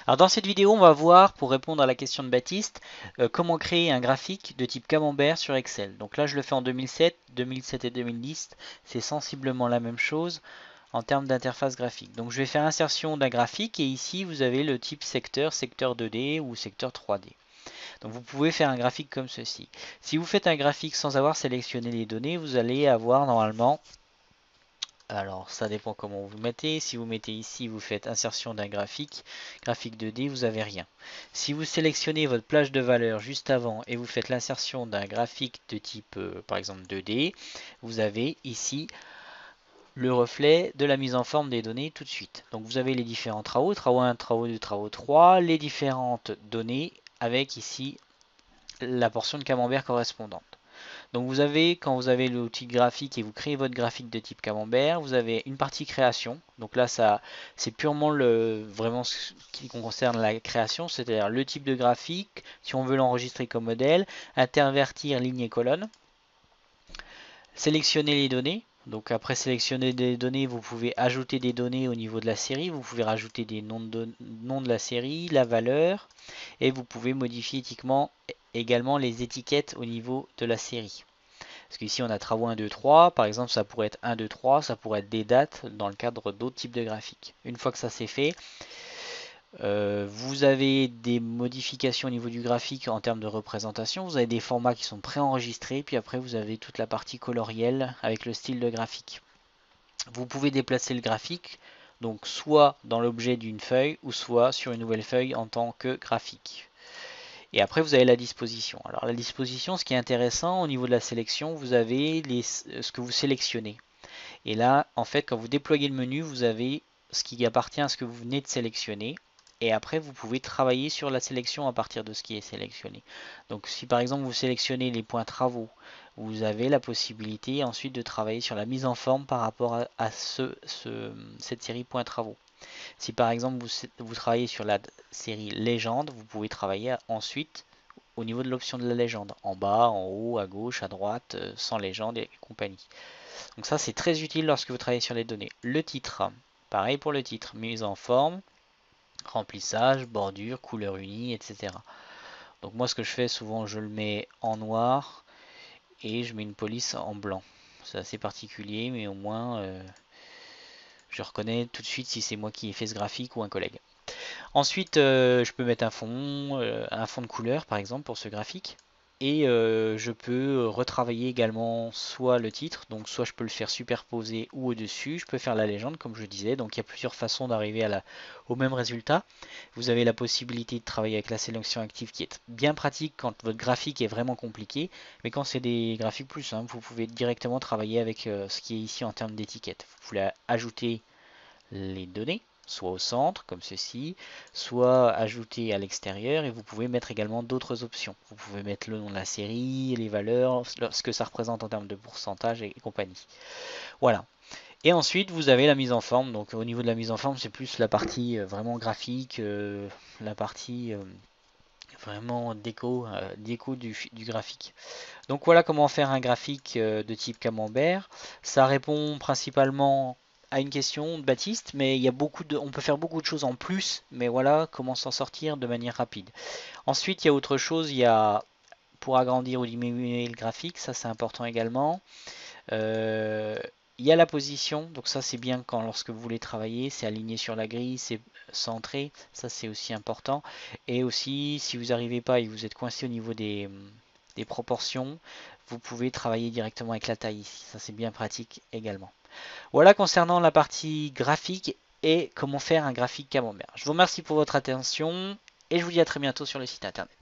Alors dans cette vidéo, on va voir, pour répondre à la question de Baptiste, comment créer un graphique de type camembert sur Excel. Donc là, je le fais en 2007, 2007 et 2010, c'est sensiblement la même chose en termes d'interface graphique. Donc je vais faire insertion d'un graphique et ici, vous avez le type secteur, secteur 2D ou secteur 3D. Donc vous pouvez faire un graphique comme ceci. Si vous faites un graphique sans avoir sélectionné les données, vous allez avoir normalement... Alors, ça dépend comment vous mettez. Si vous mettez ici, vous faites insertion d'un graphique, graphique 2D, vous n'avez rien. Si vous sélectionnez votre plage de valeur juste avant et vous faites l'insertion d'un graphique de type, par exemple 2D, vous avez ici le reflet de la mise en forme des données tout de suite. Donc vous avez les différents travaux, travaux 1, travaux 2, travaux 3, les différentes données avec ici la portion de camembert correspondante. Donc vous avez, quand vous avez l'outil graphique et vous créez votre graphique de type camembert, vous avez une partie création. Donc là, ça, c'est purement vraiment ce qui concerne la création, c'est-à-dire le type de graphique, si on veut l'enregistrer comme modèle, intervertir ligne et colonne, sélectionner les données. Donc après sélectionner des données, vous pouvez ajouter des données au niveau de la série, vous pouvez rajouter des noms de la série, la valeur, et vous pouvez modifier également les étiquettes au niveau de la série. Parce qu'ici on a travaux 1, 2, 3, par exemple ça pourrait être 1, 2, 3, ça pourrait être des dates dans le cadre d'autres types de graphiques. Une fois que ça c'est fait, vous avez des modifications au niveau du graphique en termes de représentation, vous avez des formats qui sont préenregistrés, puis après vous avez toute la partie colorielle avec le style de graphique. Vous pouvez déplacer le graphique, donc soit dans l'objet d'une feuille, ou soit sur une nouvelle feuille en tant que graphique. Et après, vous avez la disposition. Alors la disposition, ce qui est intéressant au niveau de la sélection, vous avez ce que vous sélectionnez. Et là, en fait, quand vous déployez le menu, vous avez ce qui appartient à ce que vous venez de sélectionner. Et après, vous pouvez travailler sur la sélection à partir de ce qui est sélectionné. Donc si par exemple vous sélectionnez les points travaux, vous avez la possibilité ensuite de travailler sur la mise en forme par rapport à cette série points travaux. Si par exemple vous travaillez sur la série légende, vous pouvez travailler ensuite au niveau de l'option de la légende, en bas, en haut, à gauche, à droite, sans légende et compagnie. Donc ça c'est très utile lorsque vous travaillez sur les données. Le titre, pareil pour le titre, mise en forme, remplissage, bordure, couleur unie, etc. Donc moi ce que je fais souvent, je le mets en noir et je mets une police en blanc. C'est assez particulier, mais au moins je reconnais tout de suite si c'est moi qui ai fait ce graphique ou un collègue. Ensuite, je peux mettre un fond de couleur par exemple pour ce graphique. Et je peux retravailler également soit le titre, donc soit je peux le faire superposer ou au-dessus, je peux faire la légende comme je disais, donc il y a plusieurs façons d'arriver au même résultat. Vous avez la possibilité de travailler avec la sélection active qui est bien pratique quand votre graphique est vraiment compliqué, mais quand c'est des graphiques plus simples, vous pouvez directement travailler avec ce qui est ici en termes d'étiquette. Vous pouvez ajouter les données, soit au centre comme ceci, soit ajouter à l'extérieur et vous pouvez mettre également d'autres options. Vous pouvez mettre le nom de la série, les valeurs, ce que ça représente en termes de pourcentage et compagnie. Voilà. Et ensuite vous avez la mise en forme. Donc au niveau de la mise en forme, c'est plus la partie vraiment graphique, la partie vraiment déco du graphique. Donc voilà comment faire un graphique de type camembert. Ça répond principalement à une question de Baptiste, mais il y a on peut faire beaucoup de choses en plus, mais voilà comment s'en sortir de manière rapide. Ensuite, il y a autre chose, il y a pour agrandir ou diminuer le graphique, ça c'est important également. Euh, il y a la position, donc ça c'est bien quand lorsque vous voulez travailler, c'est aligné sur la grille, c'est centré, ça c'est aussi important. Et aussi, si vous n'arrivez pas et vous êtes coincé au niveau des proportions, vous pouvez travailler directement avec la taille ici, ça c'est bien pratique également. Voilà concernant la partie graphique et comment faire un graphique camembert. Je vous remercie pour votre attention et je vous dis à très bientôt sur le site internet.